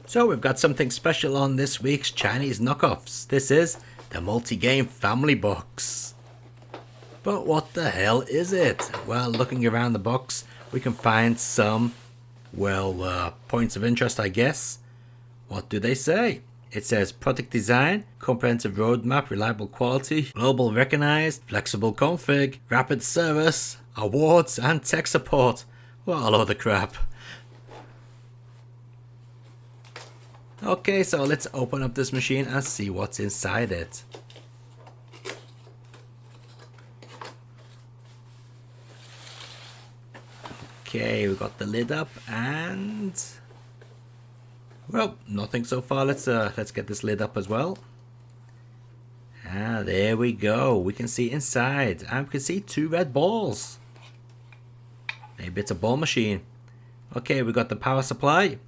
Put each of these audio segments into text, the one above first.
So we've got something special on this week's Chinese knockoffs. This is the multi-game family box. But what the hell is it? Well, looking around the box, we can find some, points of interest, I guess. What do they say? It says product design, comprehensive roadmap, reliable quality, global recognized, flexible config, rapid service, awards, and tech support. What a load of crap. Okay, so let's open up this machine and see what's inside it. Okay, we got the lid up and well, nothing so far. Let's get this lid up as well. Ah, there we go. We can see inside and we can see 2 red balls. Maybe it's a ball machine. Okay, we got the power supply.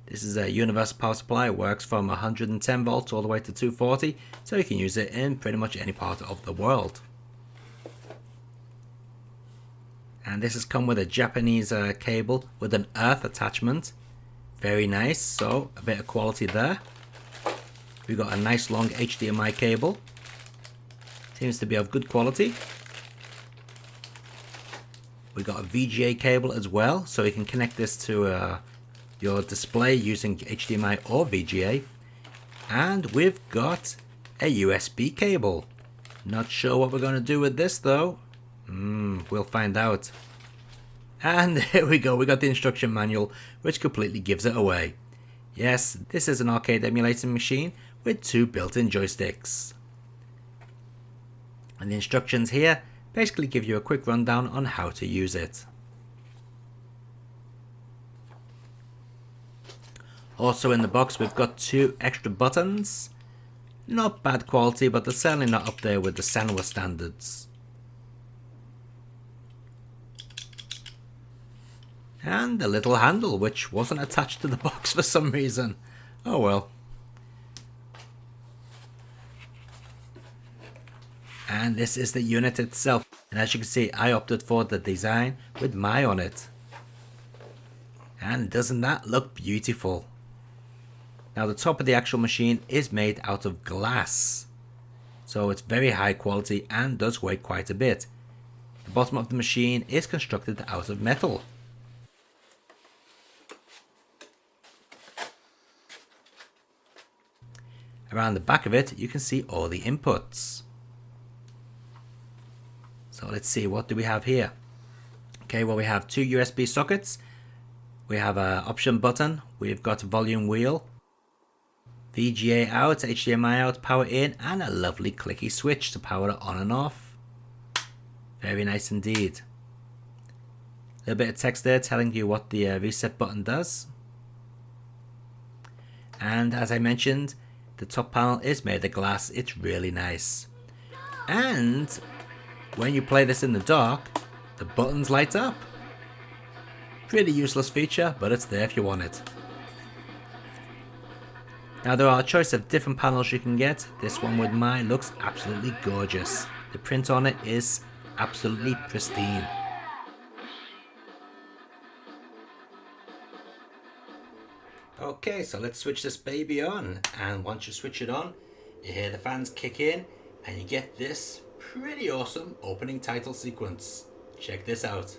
This is a universal power supply. It works from 110 volts all the way to 240, so you can use it in pretty much any part of the world. And this has come with a Japanese cable with an earth attachment. Very nice, so a bit of quality there. We've got a nice long HDMI cable. Seems to be of good quality. We've got a VGA cable as well, so you can connect this to your display using HDMI or VGA. And we've got a USB cable. Not sure what we're going to do with this though. We'll find out. And here we go, we got the instruction manual, which completely gives it away. Yes, this is an arcade emulating machine with 2 built-in joysticks. And the instructions here basically give you a quick rundown on how to use it. Also in the box we've got 2 extra buttons. Not bad quality, but they're certainly not up there with the Sanwa standards. And a little handle which wasn't attached to the box for some reason. Oh well. And this is the unit itself. And as you can see, I opted for the design with Mai on it. And doesn't that look beautiful? Now the top of the actual machine is made out of glass. So it's very high quality and does weigh quite a bit. The bottom of the machine is constructed out of metal. Around the back of it, you can see all the inputs. So let's see, what do we have here? Okay, well we have 2 USB sockets. We have an option button. We've got a volume wheel. VGA out, HDMI out, power in, and a lovely clicky switch to power it on and off. Very nice indeed. A little bit of text there telling you what the reset button does. And as I mentioned, the top panel is made of glass. It's really nice. And when you play this in the dark, the buttons light up. Pretty useless feature, but it's there if you want it. Now there are a choice of different panels you can get. This one with Mai looks absolutely gorgeous. The print on it is absolutely pristine. Okay, so let's switch this baby on, and once you switch it on, you hear the fans kick in and you get this pretty awesome opening title sequence. Check this out.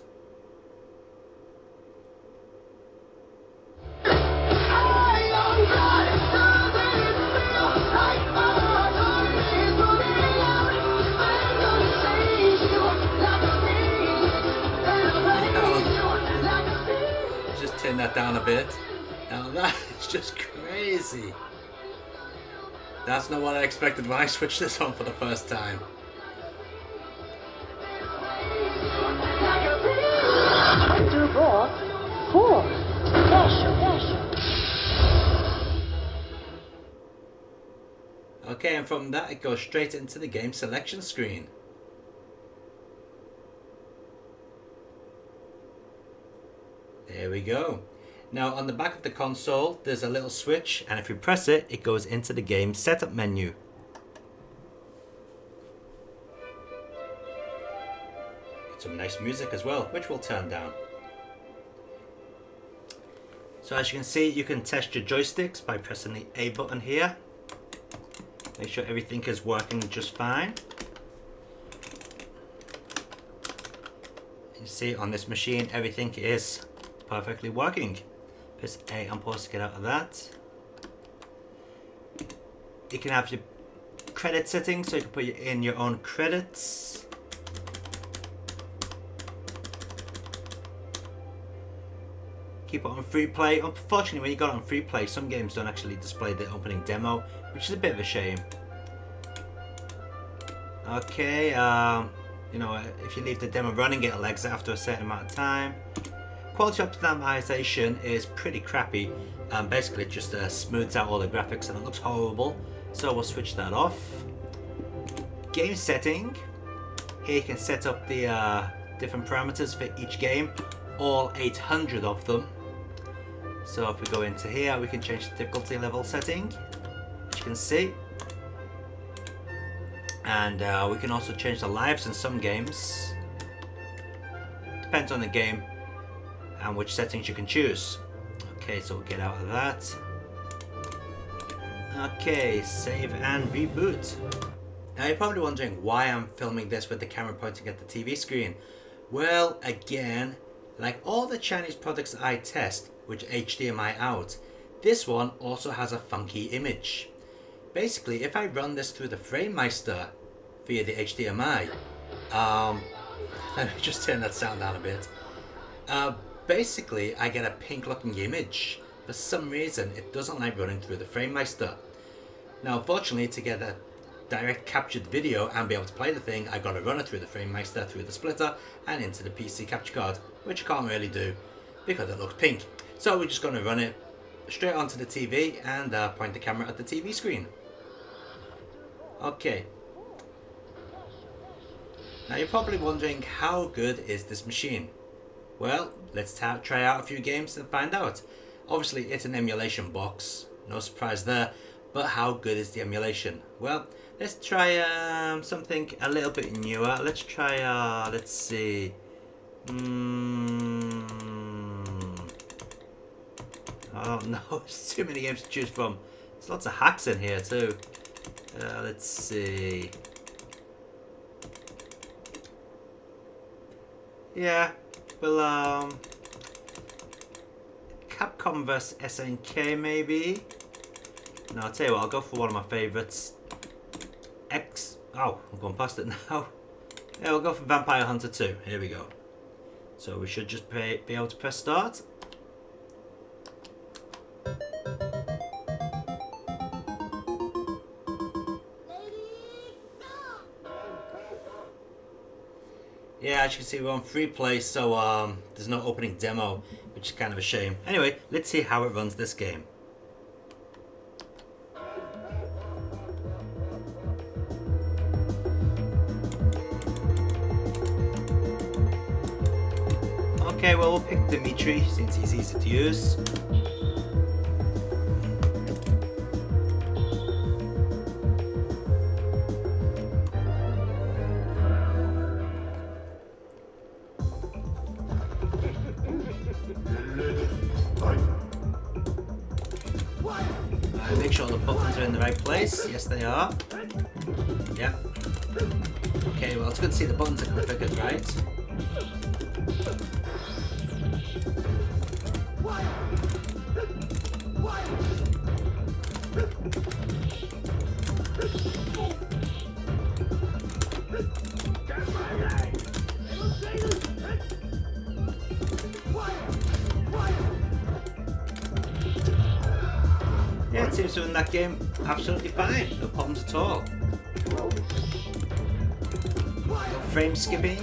Just turn that down a bit. Now that is just crazy. That's not what I expected when I switched this on for the first time. Okay, and from that it goes straight into the game selection screen. There we go. Now on the back of the console there's a little switch, and if you press it, it goes into the game setup menu. Got some nice music as well, which we'll turn down. So as you can see, you can test your joysticks by pressing the A button here. Make sure everything is working just fine. You see on this machine, everything is perfectly working. Press A and pause to get out of that. You can have your credit settings, so you can put in your own credits. Keep it on free play. Unfortunately, when you got it on free play, some games don't actually display the opening demo, which is a bit of a shame. Okay, you know, if you leave the demo running, it'll exit after a certain amount of time. Quality optimization is pretty crappy. Basically, it just smooths out all the graphics and it looks horrible. So we'll switch that off. Game setting. Here you can set up the different parameters for each game, all 800 of them. So if we go into here, we can change the difficulty level setting, as you can see. And we can also change the lives in some games. Depends on the game and which settings you can choose. Okay, so we'll get out of that. Okay, save and reboot. Now you're probably wondering why I'm filming this with the camera pointing at the TV screen. Well, again, like all the Chinese products I test, which HDMI out, this one also has a funky image. Basically, if I run this through the FrameMeister via the HDMI, let me just turn that sound down a bit. Basically, I get a pink looking image. For some reason, it doesn't like running through the FrameMeister. Now, unfortunately, to get a direct captured video and be able to play the thing, I gotta run it through the FrameMeister, through the splitter, and into the PC capture card, which I can't really do because it looks pink. So we're just gonna run it straight onto the TV and point the camera at the TV screen. Okay. Now you're probably wondering, how good is this machine? Well, let's try out a few games and find out. Obviously, it's an emulation box, no surprise there, but how good is the emulation? Well, let's try something a little bit newer. Let's try, let's see. I don't know, there's too many games to choose from. There's lots of hacks in here too. Let's see. Yeah, well, Capcom vs SNK maybe. No, I'll tell you what, I'll go for one of my favourites. Oh, I'm going past it now. Yeah, we'll go for Vampire Hunter 2. Here we go. So we should just be able to press start. Yeah, as you can see, we're on free play, so there's no opening demo, which is kind of a shame. Anyway, let's see how it runs this game. Okay, well, we'll pick Dimitri since he's easy to use. Make sure the buttons are in the right place. Yes, they are. Yeah. Okay, well, it's good to see the buttons are configured right. Yeah, it seems to win that game absolutely fine, no problems at all. No frame skipping,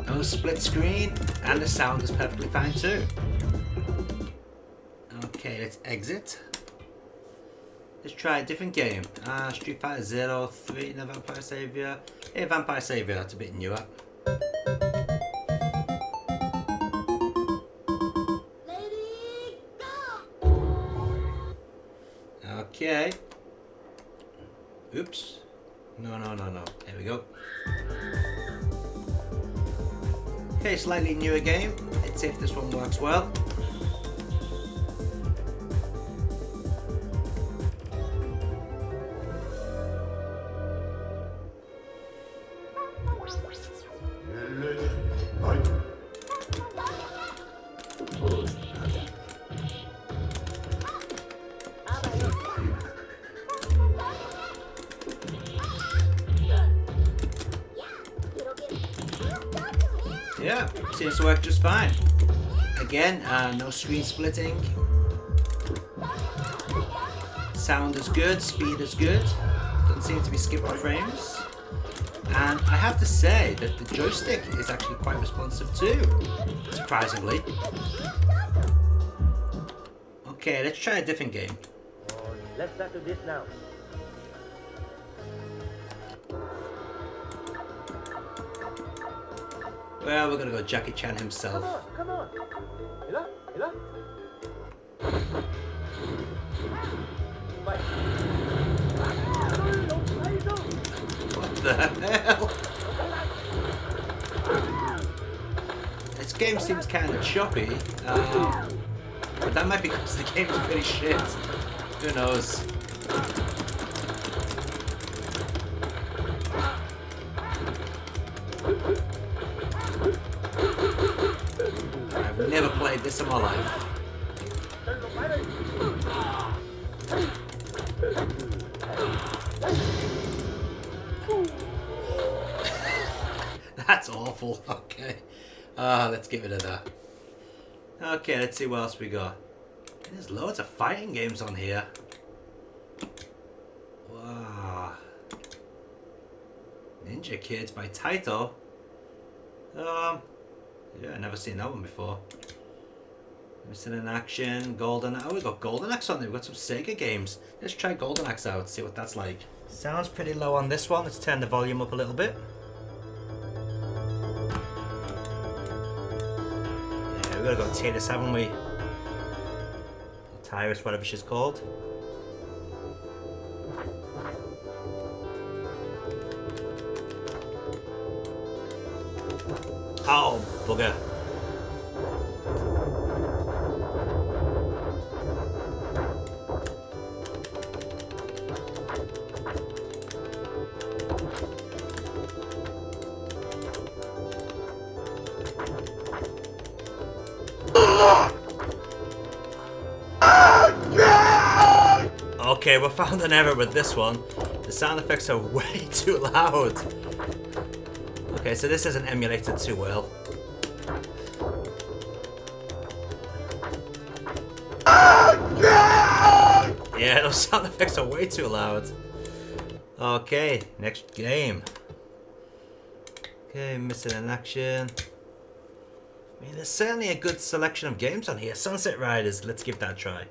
no split screen, and the sound is perfectly fine too. Okay, let's exit. Let's try a different game. Street Fighter 03, no Vampire Savior. Yeah, Vampire Savior, that's a bit newer. Okay. Oops. No. There we go. Okay, slightly newer game. Let's see if this one works well. seems to work just fine. Again, no screen splitting. Sound is good, speed is good. Doesn't seem to be skipping frames. And I have to say that the joystick is actually quite responsive too, surprisingly. Okay, let's try a different game. Let's start with this now. Well, we're gonna go Jackie Chan himself. Come on. Hila. What the hell? This game seems kind of choppy, but that might be because the game is pretty shit. Who knows? I've never played this in my life. That's awful. Okay. Let's get rid of that. Okay, let's see what else we got. There's loads of fighting games on here. Wow. Ninja Kids by Taito. Yeah, I've never seen that one before. Missing in Action, Golden. Oh, we got Golden Axe on there. We've got some Sega games. Let's try Golden Axe out, see what that's like. Sounds pretty low on this one. Let's turn the volume up a little bit. Yeah, we gotta go Titus, haven't we? Tyrus, whatever she's called. Oh, bugger. Okay, we found an error with this one. The sound effects are way too loud. Okay, so this isn't emulated too well. Yeah, those sound effects are way too loud. Okay, next game. Okay, Missing in Action. I mean, there's certainly a good selection of games on here. Sunset Riders, let's give that a try.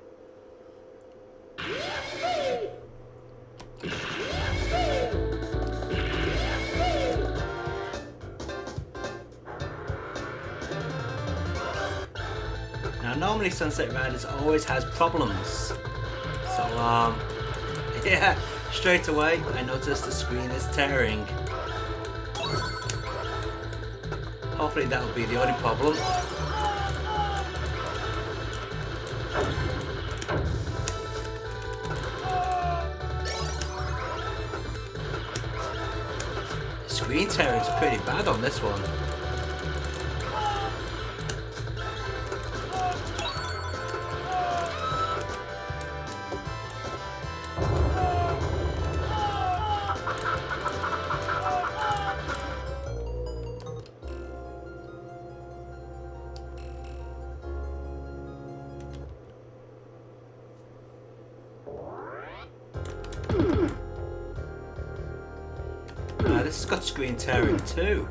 Now, normally Sunset Riders always has problems. So, yeah, straight away I noticed the screen is tearing. Hopefully that will be the only problem. Screen tearing is pretty bad on this one. This has got screen tearing too.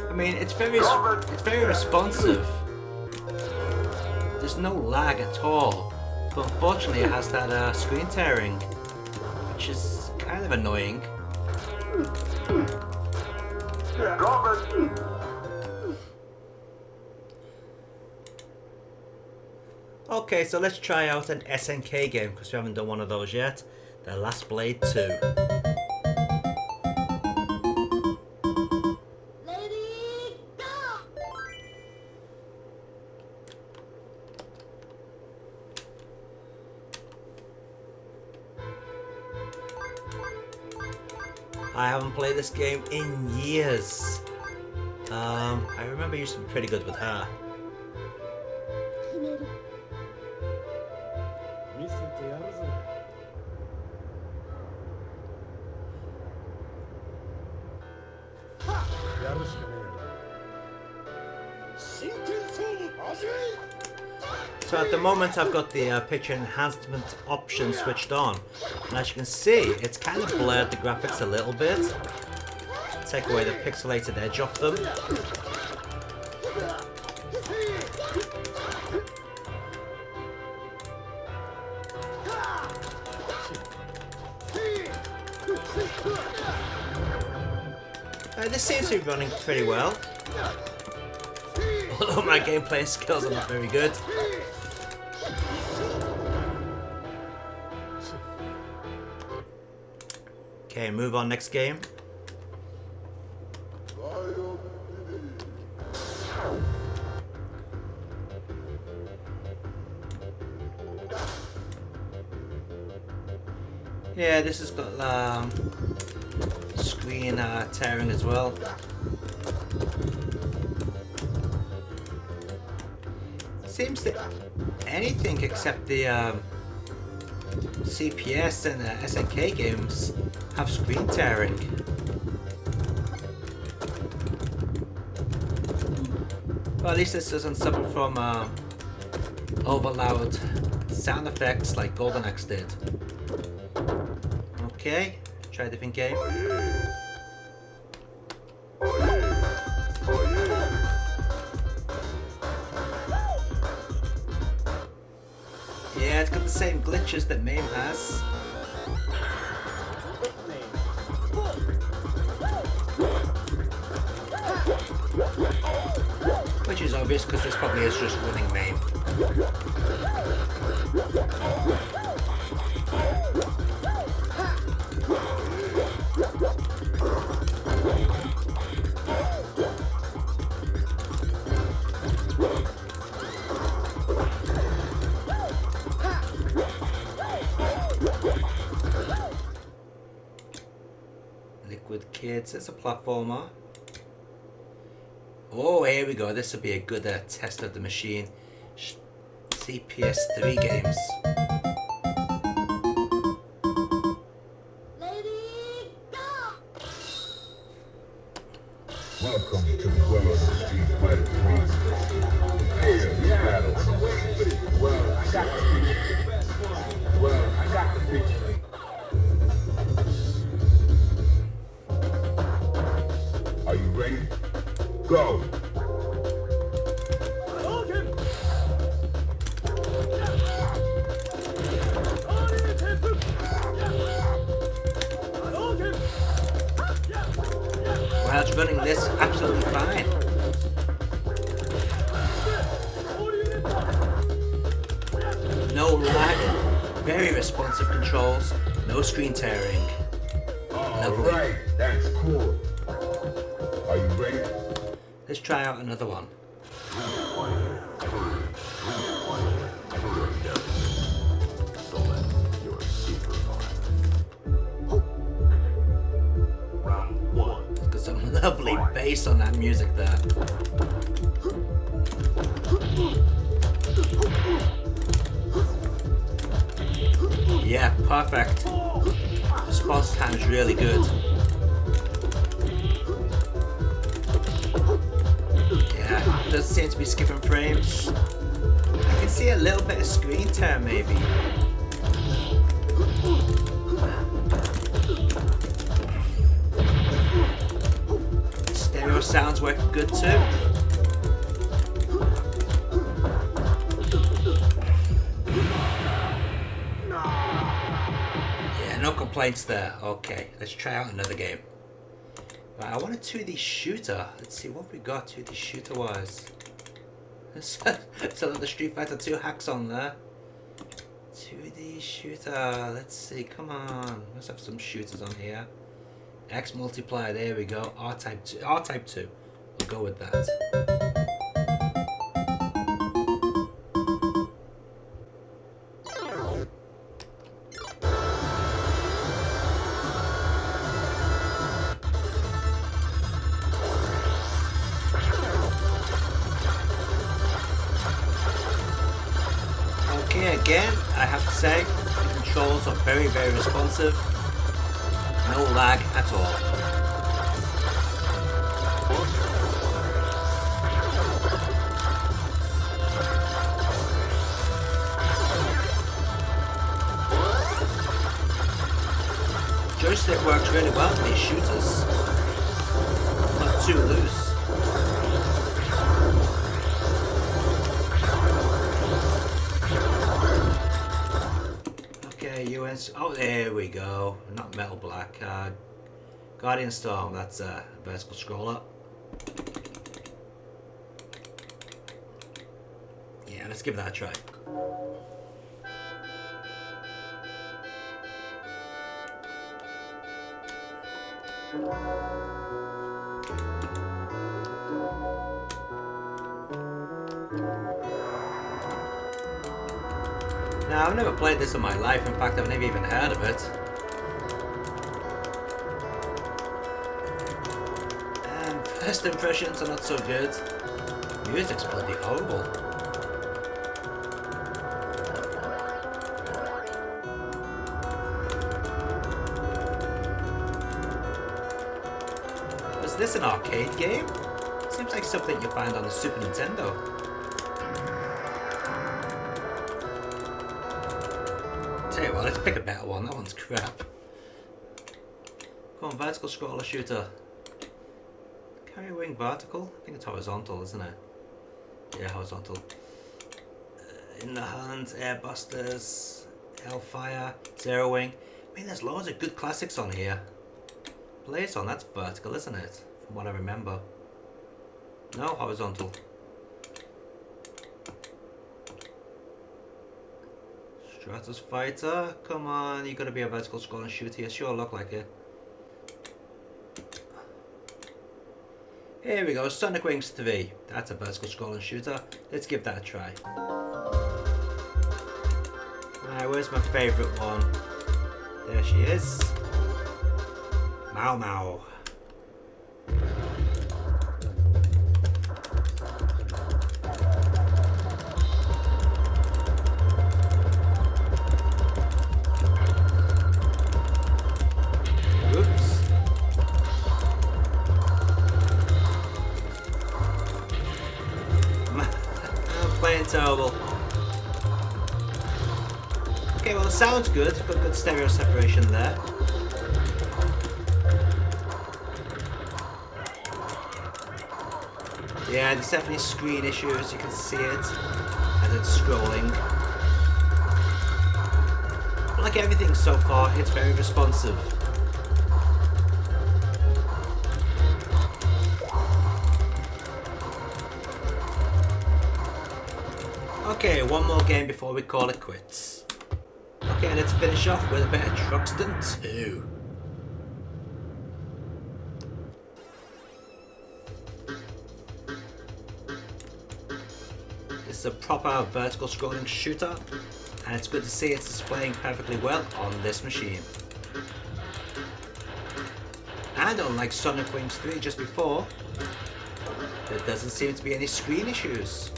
I mean, it's very responsive. There's no lag at all, but unfortunately it has that screen tearing, which is kind of annoying. Okay, so let's try out an SNK game, because we haven't done one of those yet. The Last Blade 2. I haven't played this game in years. I remember I used to be pretty good with her. 見せてやるぜ。やるしかねえよ。真剣勝負始め。 So at the moment I've got the picture enhancement option switched on, and as you can see it's kind of blurred the graphics a little bit. Take away the pixelated edge off them. This seems to be running pretty well, although my gameplay skills are not very good. Okay, move on, next game. Yeah, this has got screen tearing as well. Seems that anything except the CPS and SNK games have screen tearing. Well, at least this doesn't suffer from over loud sound effects like Golden Axe did. Okay, try a different game. Yeah, it's got the same glitches that MAME has. Which is obvious because this probably is just running MAME. Liquid Kids, it's a platformer. Oh, here we go. This will be a good test of the machine. CPS3 games. Lady, go! Welcome to the world of Street Fighter 3. Prepare to battle. Well, I got the picture. Are you ready? Go! Well, it's running this absolutely fine. No lag, very responsive controls, no screen tearing. Lovely. Alright, that's cool. Are you ready? Let's try out another one. It's got some lovely bass on that music there. Yeah, perfect. Response time is really good. Yeah, it doesn't seem to be skipping frames. I can see a little bit of screen tear maybe. Stereo sounds working good too. Yeah, no complaints there. Okay, let's try out another game. Right, I want a 2D shooter. Let's see what we got 2D shooter wise. So the Street Fighter 2 hacks on there. 2D shooter. Let's see. Come on. Let's have some shooters on here. X multiplier. There we go. R-Type 2. R-Type 2. We'll go with that. again, I have to say, the controls are very, very responsive. No lag at all. Joystick works really well for these shooters. Not too loose. US. Oh, there we go. Not Metal Black. Guardian Storm. That's a vertical scroller. Yeah, let's give that a try. Now, I've never played this in my life. In fact, I've never even heard of it. And first impressions are not so good. Music's bloody horrible. Was this an arcade game? Seems like something you find on the Super Nintendo. Tell you what, let's pick a better one. That one's crap. Come on, vertical scroller shooter. Carry wing vertical? I think it's horizontal, isn't it? Yeah, horizontal. In the Hunt, Airbusters, Hellfire, Zero Wing. I mean, there's loads of good classics on here. Blazon, that's vertical, isn't it? From what I remember. No, horizontal. Stratus Fighter, come on, you gotta be a vertical scrolling shooter. You sure look like it. Here we go, Sonic Wings 3. That's a vertical scrolling shooter. Let's give that a try. Alright, where's my favourite one? There she is. Mau Mau. Terrible. Okay, well, it sounds good. Got good stereo separation there. Yeah, there's definitely screen issues. You can see it as it's scrolling. But like everything so far, it's very responsive. Okay, one more game before we call it quits. Okay, let's finish off with a bit of Truxton 2. This is a proper vertical scrolling shooter, and it's good to see it's displaying perfectly well on this machine. And unlike Sonic Wings 3 just before, there doesn't seem to be any screen issues.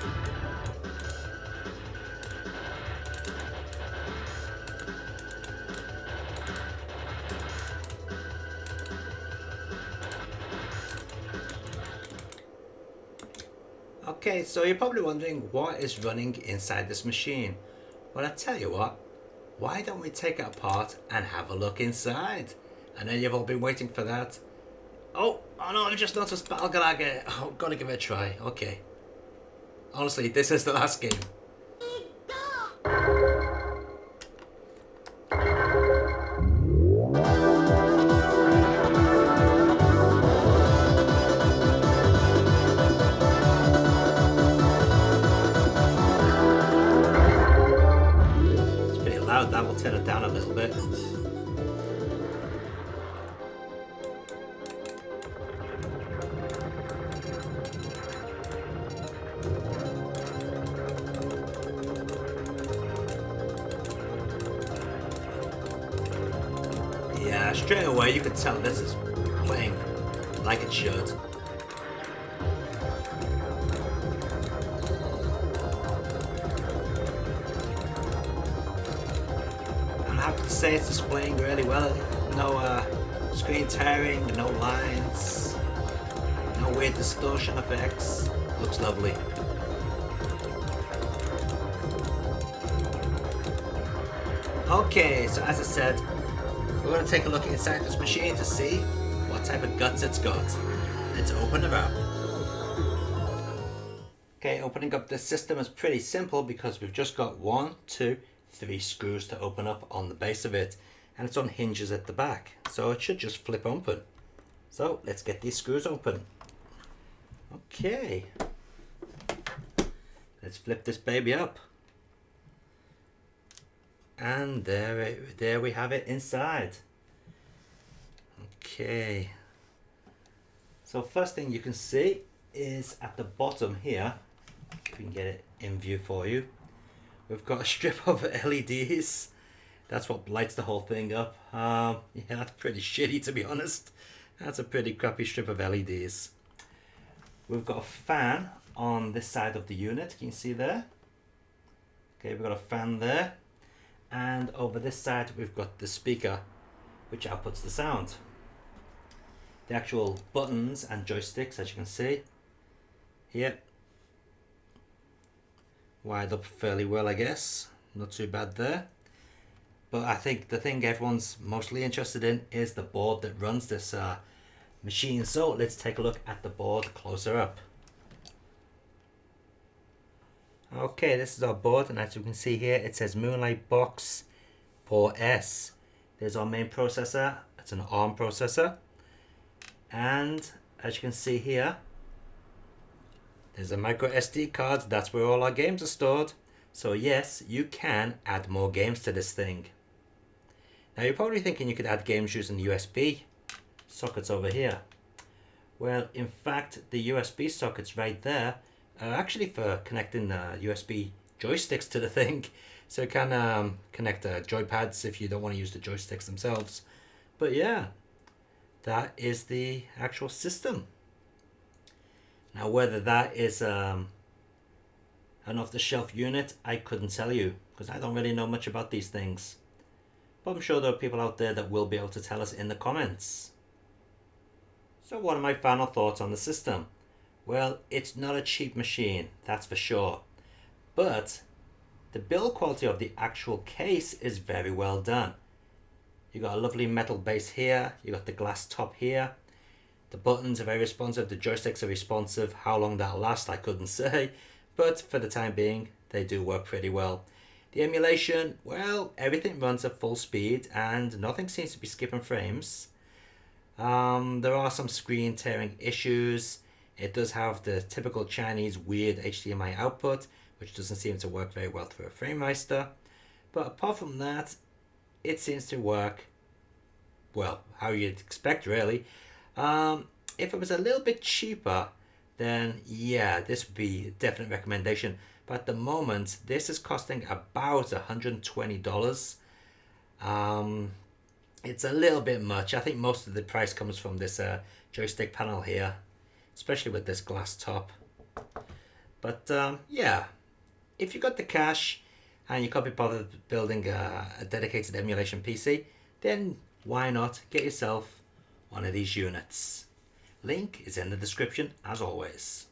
Okay, so you're probably wondering what is running inside this machine. Well, I tell you what, why don't we take it apart and have a look inside? I know you've all been waiting for that. Oh no, I just noticed Battle Galaga. Oh, gotta give it a try. Okay. Honestly, this is the last game. That will turn it down a little bit. Yeah, straight away you can tell this is playing like it should. must say it's displaying really well. No screen tearing, no lines, no weird distortion effects. Looks lovely. Okay, so as I said, we're going to take a look inside this machine to see what type of guts it's got. Let's open it up. Okay, opening up this system is pretty simple because we've just got 1, 2, 3 screws to open up on the base of it, and it's on hinges at the back, so it should just flip open. So let's get these screws open. Okay, let's flip this baby up, and there we have it inside. Okay, so first thing you can see is at the bottom here, if we can get it in view for you, we've got a strip of LEDs. That's what lights the whole thing up. Yeah, that's pretty shitty, to be honest. That's a pretty crappy strip of LEDs. We've got a fan on this side of the unit. Can you see there? Okay, we've got a fan there. And over this side, we've got the speaker, which outputs the sound. The actual buttons and joysticks, as you can see here, wired up fairly well, I guess. Not too bad there. But I think the thing everyone's mostly interested in is the board that runs this machine. So let's take a look at the board closer up. Okay, this is our board, and as you can see here, it says Moonlight Box 4S. There's our main processor. It's an ARM processor. And as you can see here, there's a micro SD card. That's where all our games are stored. So yes, you can add more games to this thing. Now you're probably thinking you could add games using USB sockets over here. Well, in fact, the USB sockets right there are actually for connecting USB joysticks to the thing. So you can connect joypads if you don't want to use the joysticks themselves. But yeah, that is the actual system. Now whether that is an off-the-shelf unit, I couldn't tell you because I don't really know much about these things. But I'm sure there are people out there that will be able to tell us in the comments. So what are my final thoughts on the system? Well, it's not a cheap machine, that's for sure. But the build quality of the actual case is very well done. You got a lovely metal base here, you got the glass top here. The buttons are very responsive, the joysticks are responsive. How long that'll last, I couldn't say. But for the time being, they do work pretty well. The emulation, well, everything runs at full speed and nothing seems to be skipping frames. There are some screen tearing issues. It does have the typical Chinese weird HDMI output, which doesn't seem to work very well through a FrameMeister. But apart from that, it seems to work, well, how you'd expect really. If it was a little bit cheaper, then yeah, this would be a definite recommendation. But at the moment, this is costing about $120. It's a little bit much. I think most of the price comes from this joystick panel here, especially with this glass top. But yeah, if you got the cash and you can't be bothered building a dedicated emulation PC, then why not get yourself one of these units? Link is in the description as always.